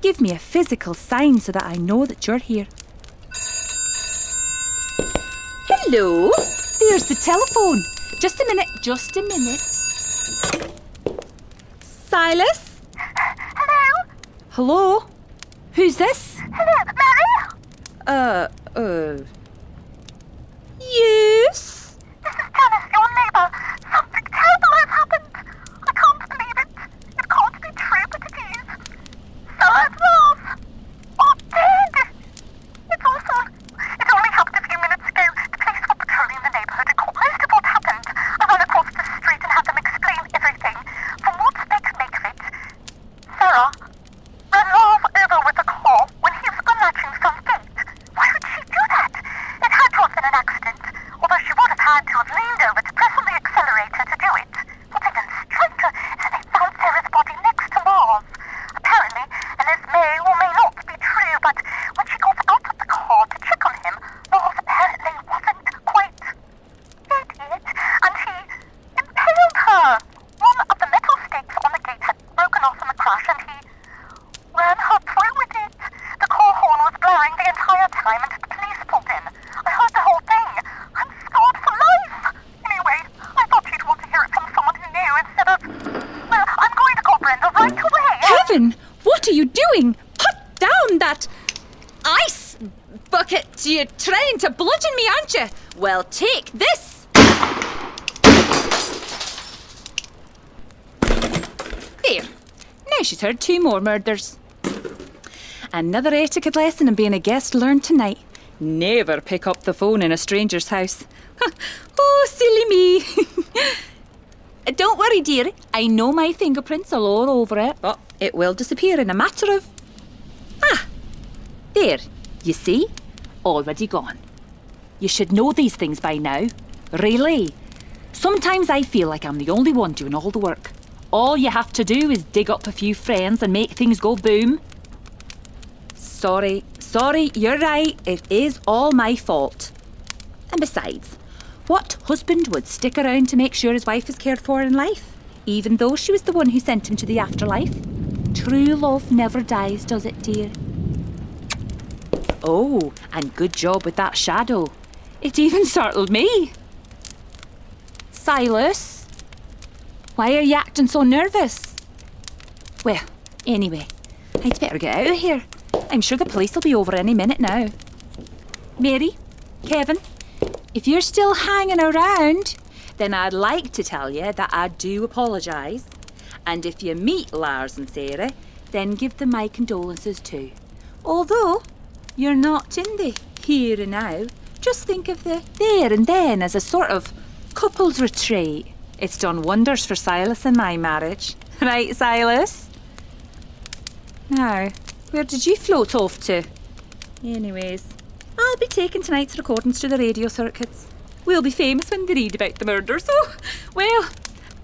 Give me a physical sign so that I know that you're here. Hello? There's the telephone. Just a minute. Silas? Hello? Who's this? Hello, Mary? Yes? This is Janice, your neighbour. Something terrible has happened. I can't believe it. It can't be true, but it is. Sarah's lost. Or dead. It's awful. It only happened a few minutes ago. The police were patrolling the neighbourhood and caught most of what happened. I ran across the street and had them explain everything. From what they could make of it, Sarah ran Lars over with a car when he was unlatching some gate. Why would she do that? It had to have been an accident, although she would have had to have leaned over to press on the accelerator to do it. What even struck her is that they found Sarah's body next to Lars. Apparently, and this may or may not be true, but when she got out of the car to check on him, Lars apparently wasn't quite dead yet, and he impaled her. One of the metal stakes on the gate had broken off in the crash, and he ran her through with it. The car horn was blaring the entire time until the police pulled in. I heard the whole thing. I'm scarred for life. Anyway, I thought you'd want to hear it from someone who knew instead of... Well, I'm going to call Brenda right away. Kevin, what are you doing? Put down that ice bucket. You're trying to bludgeon me, aren't you? Well, take this. There. Now she's heard 2 more murders. Another etiquette lesson in being a guest learned tonight. Never pick up the phone in a stranger's house. Oh, silly me. Don't worry, dear. I know my fingerprints are all over it, but it will disappear in a matter of... There. You see? Already gone. You should know these things by now. Really. Sometimes I feel like I'm the only one doing all the work. All you have to do is dig up a few friends and make things go boom. Sorry, you're right. It is all my fault. And besides, what husband would stick around to make sure his wife is cared for in life, even though she was the one who sent him to the afterlife? True love never dies, does it, dear? Oh, and good job with that shadow. It even startled me. Silas? Why are you acting so nervous? Well, anyway, I'd better get out of here. I'm sure the police will be over any minute now. Mary, Kevin, if you're still hanging around, then I'd like to tell you that I do apologise. And if you meet Lars and Sarah, then give them my condolences too. Although you're not in the here and now, just think of the there and then as a sort of couples retreat. It's done wonders for Silas and my marriage. Right, Silas? Now, where did you float off to? Anyways, I'll be taking tonight's recordings to the radio circuits. We'll be famous when they read about the murder, so, well,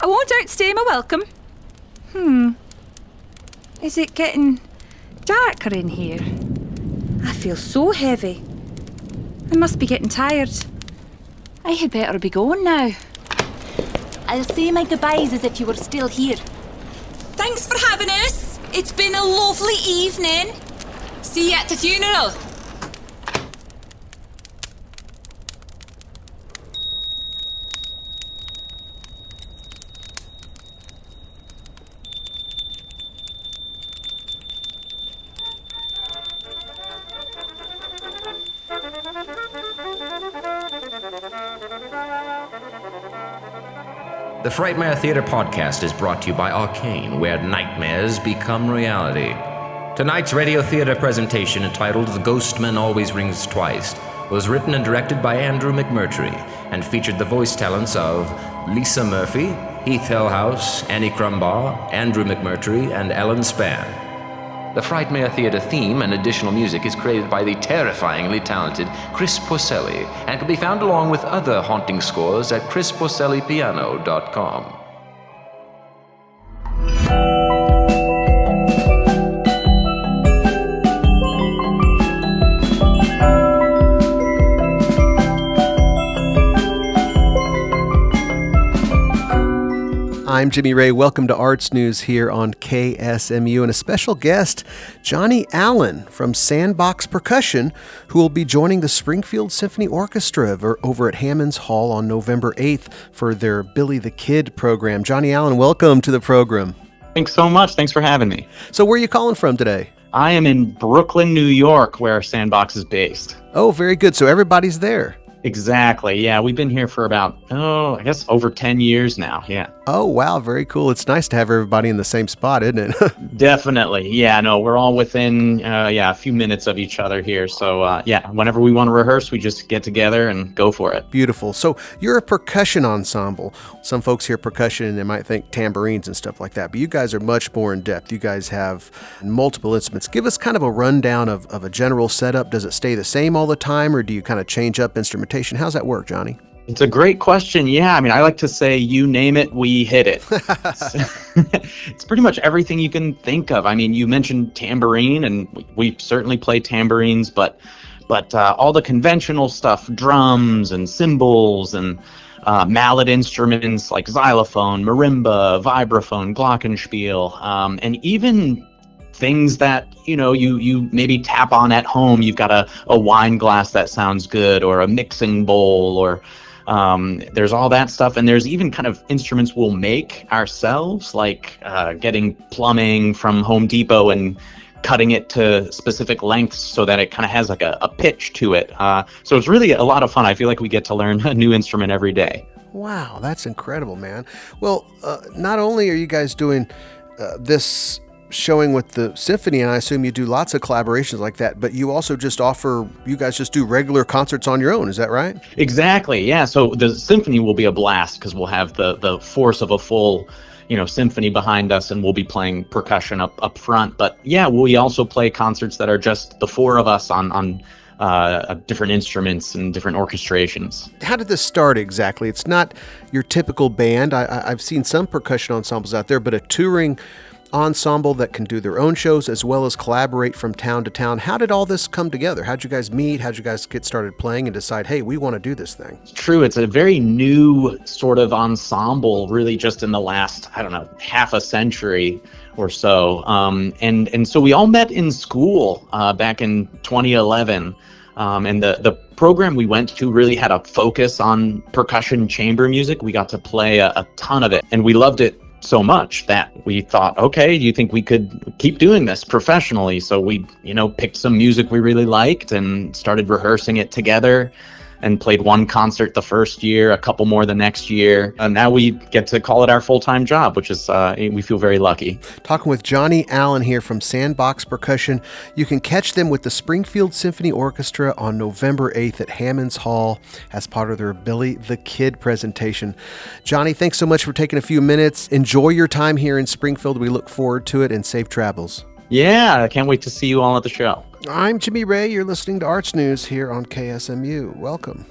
I won't outstay my welcome. Is it getting darker in here? I feel so heavy. I must be getting tired. I had better be going now. I'll say my goodbyes as if you were still here. Thanks for having us. It's been a lovely evening. See you at the funeral. The Frightmare Theatre podcast is brought to you by Arcane, where nightmares become reality. Tonight's radio theatre presentation, entitled The Ghostman Always Rings Twice, was written and directed by Andrew McMurtry and featured the voice talents of Lisa Murphy, Heath Hillhouse, Annie Crumbaugh, Andrew McMurtry, and Ellen Spann. The Frightmare Theatre theme and additional music is created by the terrifyingly talented Chris Porcelli and can be found along with other haunting scores at chrisporcellipiano.com. I'm Jimmy Ray. Welcome to Arts News here on KSMU, and a special guest, Johnny Allen from Sandbox Percussion, who will be joining the Springfield Symphony Orchestra over at Hammons Hall on November 8th for their Billy the Kid program. Johnny Allen, welcome to the program. Thanks so much. Thanks for having me. So where are you calling from today? I am in Brooklyn, New York, where Sandbox is based. Oh, very good. So everybody's there. Exactly. Yeah, we've been here for about, I guess over 10 years now. Yeah. Oh, wow. Very cool. It's nice to have everybody in the same spot, isn't it? Definitely. Yeah, no, we're all within, a few minutes of each other here. So, whenever we want to rehearse, we just get together and go for it. Beautiful. So you're a percussion ensemble. Some folks hear percussion and they might think tambourines and stuff like that, but you guys are much more in depth. You guys have multiple instruments. Give us kind of a rundown of a general setup. Does it stay the same all the time, or do you kind of change up instrumentation? How's that work, Johnny? It's a great question. Yeah, I mean, I like to say, you name it, we hit it. It's pretty much everything you can think of. I mean, you mentioned tambourine, and we certainly play tambourines, but all the conventional stuff, drums and cymbals and mallet instruments like xylophone, marimba, vibraphone, glockenspiel, and even things that, you maybe tap on at home. You've got a wine glass that sounds good, or a mixing bowl, or there's all that stuff. And there's even kind of instruments we'll make ourselves, like getting plumbing from Home Depot and cutting it to specific lengths so that it kind of has like a pitch to it. So it's really a lot of fun. I feel like we get to learn a new instrument every day. Wow, that's incredible, man. Well, not only are you guys doing this showing with the symphony, and I assume you do lots of collaborations like that, but you also you guys just do regular concerts on your own, is that right? Exactly, yeah. So the symphony will be a blast because we'll have the force of a full symphony behind us, and we'll be playing percussion up front. But yeah, we also play concerts that are just the four of us on different instruments and different orchestrations. How did this start exactly? It's not your typical band. I've seen some percussion ensembles out there, but a touring ensemble that can do their own shows as well as collaborate from town to town. How did all this come together? How'd you guys meet? How'd you guys get started playing and decide, hey, we want to do this thing? True. It's a very new sort of ensemble, really just in the last, half a century or so. And so we all met in school back in 2011. And the program we went to really had a focus on percussion chamber music. We got to play a ton of it, and we loved it so much that we thought, okay, do you think we could keep doing this professionally? So we, picked some music we really liked and started rehearsing it together, and played one concert the first year, a couple more the next year. And now we get to call it our full-time job, which is, we feel very lucky. Talking with Johnny Allen here from Sandbox Percussion. You can catch them with the Springfield Symphony Orchestra on November 8th at Hammonds Hall as part of their Billy the Kid presentation. Johnny, thanks so much for taking a few minutes. Enjoy your time here in Springfield. We look forward to it, and safe travels. Yeah, I can't wait to see you all at the show. I'm Jimmy Ray. You're listening to Arts News here on KSMU. Welcome.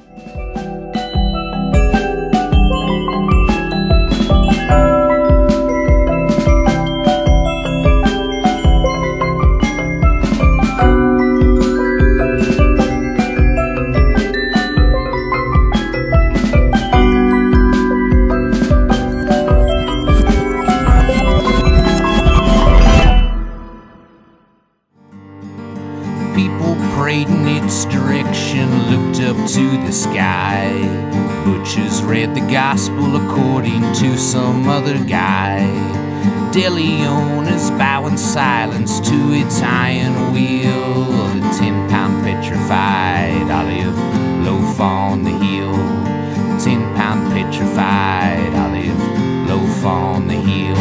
In its direction, looked up to the sky. Butchers read the gospel according to some other guy. Deli owners bow in silence to its iron wheel. The 10-pound petrified olive loaf on the hill. 10-pound petrified olive loaf on the hill.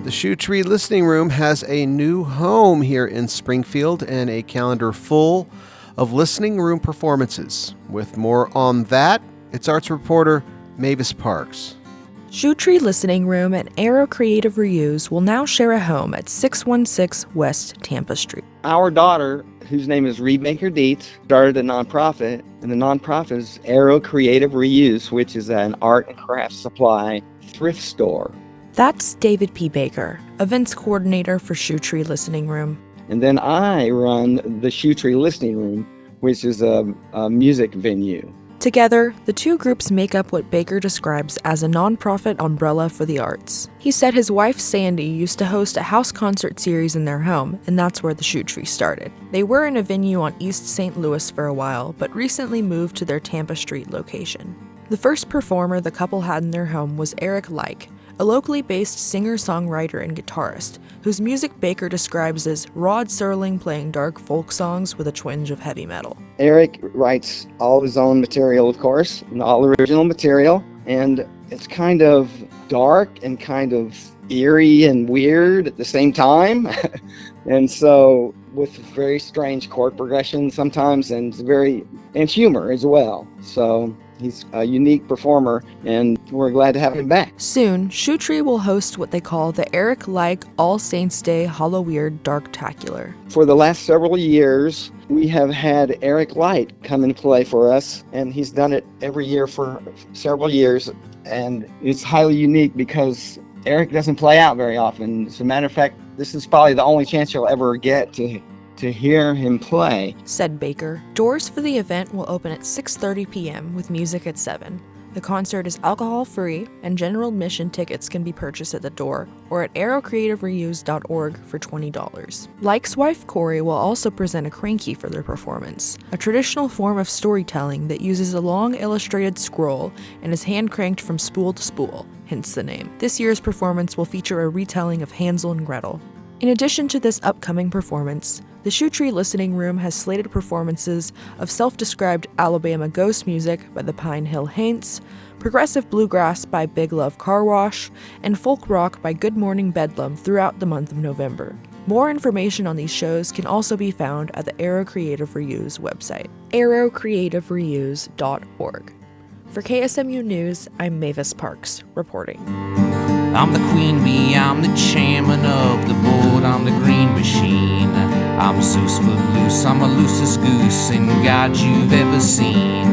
The Shoe Tree Listening Room has a new home here in Springfield and a calendar full of listening room performances. With more on that, it's arts reporter Mavis Parks. Shoe Tree Listening Room and Arrow Creative Reuse will now share a home at 616 West Tampa Street. Our daughter, whose name is Reed Baker Dietz, started a nonprofit, and the nonprofit is Arrow Creative Reuse, which is an art and craft supply thrift store. That's David P. Baker, events coordinator for Shoe Tree Listening Room. And then I run the Shoe Tree Listening Room, which is a music venue. Together, the two groups make up what Baker describes as a nonprofit umbrella for the arts. He said his wife Sandy used to host a house concert series in their home, and that's where the Shoe Tree started. They were in a venue on East St. Louis for a while, but recently moved to their Tampa Street location. The first performer the couple had in their home was Eric Like, a locally based singer-songwriter and guitarist, whose music Baker describes as Rod Serling playing dark folk songs with a twinge of heavy metal. Eric writes all of his own material, of course, and all original material, and it's kind of dark and kind of eerie and weird at the same time. And so with very strange chord progression sometimes and humor as well. So he's a unique performer, and we're glad to have him back. Soon, Shoe Tree will host what they call the Eric Like All Saints Day Halloween Darktacular. For the last several years, we have had Eric Light come and play for us, and he's done it every year for several years, and it's highly unique because Eric doesn't play out very often. As a matter of fact, this is probably the only chance you'll ever get to hear him play, said Baker. Doors for the event will open at 6:30 p.m. with music at 7. The concert is alcohol-free, and general admission tickets can be purchased at the door or at arrowcreativereuse.org for $20. Like's wife Corey will also present a cranky for their performance, a traditional form of storytelling that uses a long illustrated scroll and is hand-cranked from spool to spool, hence the name. This year's performance will feature a retelling of Hansel and Gretel. In addition to this upcoming performance, the Shoe Tree Listening Room has slated performances of self-described Alabama ghost music by the Pine Hill Haints, progressive bluegrass by Big Love Car Wash, and folk rock by Good Morning Bedlam throughout the month of November. More information on these shows can also be found at the Arrow Creative Reuse website, arrowcreativereuse.org. For KSMU News, I'm Mavis Parks, reporting. I'm the queen bee, I'm the chairman of the board, I'm the green machine. I'm Zeus footloose, I'm the loosest goose in God you've ever seen.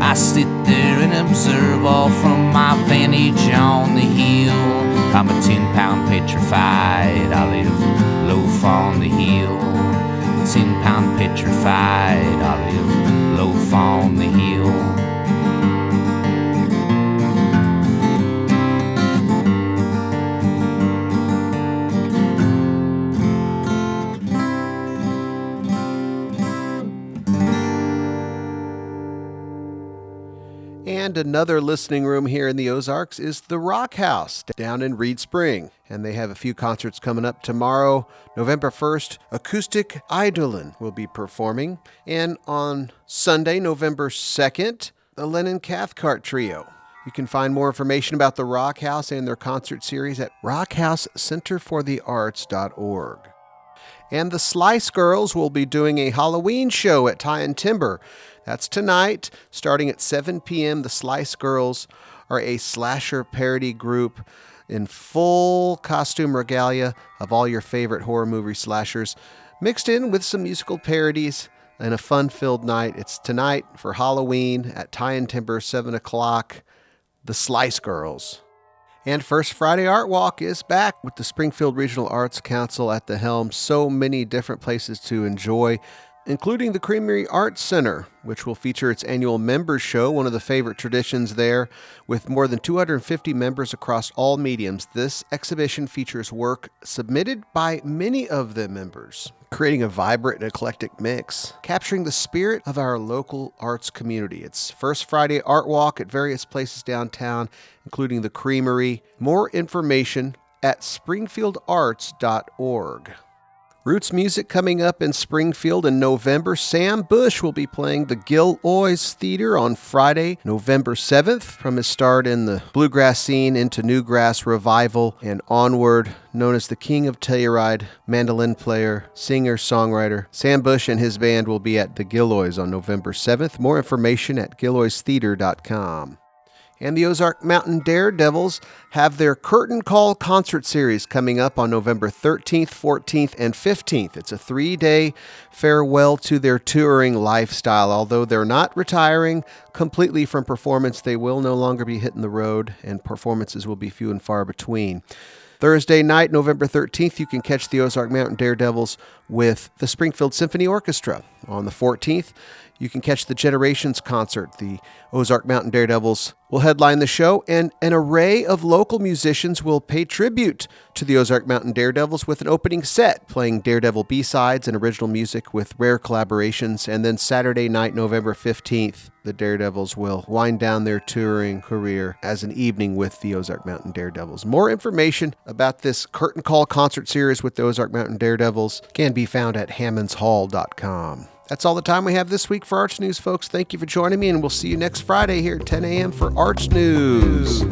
I sit there and observe all from my vantage on the hill. I'm a 10-pound petrified olive loaf on the hill. 10-pound petrified olive loaf on the hill. And another listening room here in the Ozarks is the Rock House down in Reed Spring. And they have a few concerts coming up tomorrow. November 1st, Acoustic Eidolon will be performing. And on Sunday, November 2nd, the Lennon Cathcart Trio. You can find more information about the Rock House and their concert series at rockhousecenterforthearts.org. And the Slice Girls will be doing a Halloween show at Tie and Timber. That's tonight, starting at 7 p.m. The Slice Girls are a slasher parody group in full costume regalia of all your favorite horror movie slashers, mixed in with some musical parodies and a fun-filled night. It's tonight for Halloween at Tie and Timber, 7 o'clock, the Slice Girls. And First Friday Art Walk is back with the Springfield Regional Arts Council at the helm. So many different places to enjoy, including the Creamery Arts Center, which will feature its annual members show, one of the favorite traditions there. With more than 250 members across all mediums, this exhibition features work submitted by many of the members, creating a vibrant and eclectic mix, capturing the spirit of our local arts community. It's First Friday Art Walk at various places downtown, including the Creamery. More information at springfieldarts.org. Roots music coming up in Springfield in November. Sam Bush will be playing the Gilloys Theater on Friday, November 7th. From his start in the bluegrass scene into newgrass revival and onward, known as the King of Telluride, mandolin player, singer, songwriter, Sam Bush and his band will be at the Gilloys on November 7th. More information at gilloystheater.com. And the Ozark Mountain Daredevils have their Curtain Call concert series coming up on November 13th, 14th, and 15th. It's a 3-day farewell to their touring lifestyle. Although they're not retiring completely from performance, they will no longer be hitting the road, and performances will be few and far between. Thursday night, November 13th, you can catch the Ozark Mountain Daredevils with the Springfield Symphony Orchestra. On the 14th, you can catch the Generations concert. The Ozark Mountain Daredevils will headline the show, and an array of local musicians will pay tribute to the Ozark Mountain Daredevils with an opening set, playing Daredevil B-sides and original music with rare collaborations. And then Saturday night, November 15th, the Daredevils will wind down their touring career as an evening with the Ozark Mountain Daredevils. More information about this Curtain Call concert series with the Ozark Mountain Daredevils can be found at hammondshall.com. That's all the time we have this week for Arts News, folks. Thank you for joining me, and we'll see you next Friday here at 10 a.m. for Arts News.